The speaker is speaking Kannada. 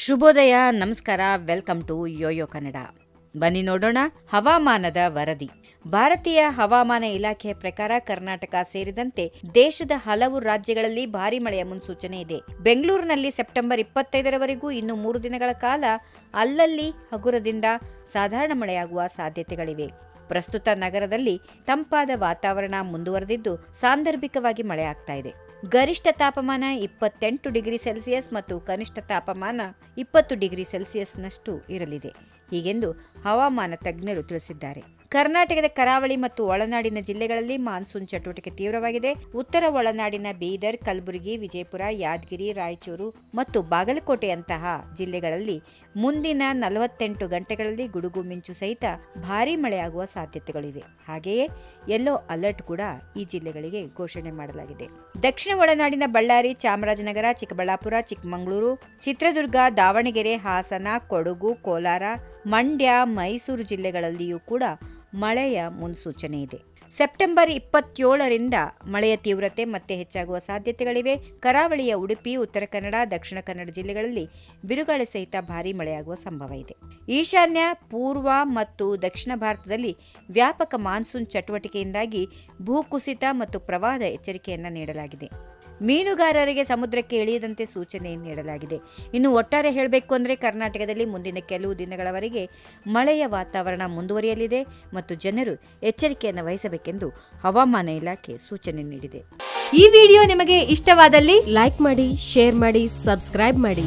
ಶುಭೋದಯ, ನಮಸ್ಕಾರ, ವೆಲ್ಕಮ್ ಟು ಯೋಯೋ ಕನ್ನಡ. ಬನ್ನಿ ನೋಡೋಣ ಹವಾಮಾನದ ವರದಿ. ಭಾರತೀಯ ಹವಾಮಾನ ಇಲಾಖೆಯ ಪ್ರಕಾರ ಕರ್ನಾಟಕ ಸೇರಿದಂತೆ ದೇಶದ ಹಲವು ರಾಜ್ಯಗಳಲ್ಲಿ ಭಾರೀ ಮಳೆಯ ಮುನ್ಸೂಚನೆ ಇದೆ. ಬೆಂಗಳೂರಿನಲ್ಲಿ ಸೆಪ್ಟೆಂಬರ್ 25ರವರೆಗೂ ಇನ್ನು 3 ದಿನಗಳ ಕಾಲ ಅಲ್ಲಲ್ಲಿ ಹಗುರದಿಂದ ಸಾಧಾರಣ ಮಳೆಯಾಗುವ ಸಾಧ್ಯತೆಗಳಿವೆ. ಪ್ರಸ್ತುತ ನಗರದಲ್ಲಿ ತಂಪಾದ ವಾತಾವರಣ ಮುಂದುವರೆದಿದ್ದು ಸಾಂದರ್ಭಿಕವಾಗಿ ಮಳೆಯಾಗ್ತಾ ಇದೆ. ಗರಿಷ್ಠ ತಾಪಮಾನ 28 ಡಿಗ್ರಿ ಸೆಲ್ಸಿಯಸ್ ಮತ್ತು ಕನಿಷ್ಠ ತಾಪಮಾನ 20 ಡಿಗ್ರಿ ಸೆಲ್ಸಿಯಸ್ನಷ್ಟು ಇರಲಿದೆ ಹೀಗೆಂದು ಹವಾಮಾನ ತಜ್ಞರು ತಿಳಿಸಿದ್ದಾರೆ. ಕರ್ನಾಟಕದ ಕರಾವಳಿ ಮತ್ತು ಒಳನಾಡಿನ ಜಿಲ್ಲೆಗಳಲ್ಲಿ ಮಾನ್ಸೂನ್ ಚಟುವಟಿಕೆ ತೀವ್ರವಾಗಿದೆ. ಉತ್ತರ ಒಳನಾಡಿನ ಬೀದರ್, ಕಲಬುರಗಿ, ವಿಜಯಪುರ, ಯಾದಗಿರಿ, ರಾಯಚೂರು ಮತ್ತು ಬಾಗಲಕೋಟೆಯಂತಹ ಜಿಲ್ಲೆಗಳಲ್ಲಿ ಮುಂದಿನ 48 ಗಂಟೆಗಳಲ್ಲಿ ಗುಡುಗು ಮಿಂಚು ಸಹಿತ ಭಾರೀ ಮಳೆಯಾಗುವ ಸಾಧ್ಯತೆಗಳಿವೆ. ಹಾಗೆಯೇ ಯೆಲ್ಲೋ ಅಲರ್ಟ್ ಕೂಡ ಈ ಜಿಲ್ಲೆಗಳಿಗೆ ಘೋಷಣೆ ಮಾಡಲಾಗಿದೆ. ದಕ್ಷಿಣ ಒಳನಾಡಿನ ಬಳ್ಳಾರಿ, ಚಾಮರಾಜನಗರ, ಚಿಕ್ಕಬಳ್ಳಾಪುರ, ಚಿಕ್ಕಮಗಳೂರು, ಚಿತ್ರದುರ್ಗ, ದಾವಣಗೆರೆ, ಹಾಸನ, ಕೊಡಗು, ಕೋಲಾರ, ಮಂಡ್ಯ, ಮೈಸೂರು ಜಿಲ್ಲೆಗಳಲ್ಲಿಯೂ ಕೂಡ ಮಳೆಯ ಮುನ್ಸೂಚನೆ ಇದೆ. ಸೆಪ್ಟೆಂಬರ್ 27ರಿಂದ ಮಳೆಯ ತೀವ್ರತೆ ಮತ್ತೆ ಹೆಚ್ಚಾಗುವ ಸಾಧ್ಯತೆಗಳಿವೆ. ಕರಾವಳಿಯ ಉಡುಪಿ, ಉತ್ತರ ಕನ್ನಡ, ದಕ್ಷಿಣ ಕನ್ನಡ ಜಿಲ್ಲೆಗಳಲ್ಲಿ ಬಿರುಗಾಳಿ ಸಹಿತ ಭಾರೀ ಮಳೆಯಾಗುವ ಸಂಭವ ಇದೆ. ಈಶಾನ್ಯ, ಪೂರ್ವ ಮತ್ತು ದಕ್ಷಿಣ ಭಾರತದಲ್ಲಿ ವ್ಯಾಪಕ ಮಾನ್ಸೂನ್ ಚಟುವಟಿಕೆಯಿಂದಾಗಿ ಭೂಕುಸಿತ ಮತ್ತು ಪ್ರವಾಹದ ಎಚ್ಚರಿಕೆಯನ್ನು ನೀಡಲಾಗಿದೆ. ಮೀನುಗಾರರಿಗೆ ಸಮುದ್ರಕ್ಕೆ ಇಳಿಯದಂತೆ ಸೂಚನೆ ನೀಡಲಾಗಿದೆ. ಇನ್ನು ಒಟ್ಟಾರೆ ಹೇಳಬೇಕು ಅಂದರೆ ಕರ್ನಾಟಕದಲ್ಲಿ ಮುಂದಿನ ಕೆಲವು ದಿನಗಳವರೆಗೆ ಮಳೆಯ ವಾತಾವರಣ ಮುಂದುವರಿಯಲಿದೆ ಮತ್ತು ಜನರು ಎಚ್ಚರಿಕೆಯನ್ನು ವಹಿಸಬೇಕೆಂದು ಹವಾಮಾನ ಇಲಾಖೆ ಸೂಚನೆ ನೀಡಿದೆ. ಈ ವಿಡಿಯೋ ನಿಮಗೆ ಇಷ್ಟವಾದಲ್ಲಿ ಲೈಕ್ ಮಾಡಿ, ಶೇರ್ ಮಾಡಿ, ಸಬ್ಸ್ಕ್ರೈಬ್ ಮಾಡಿ.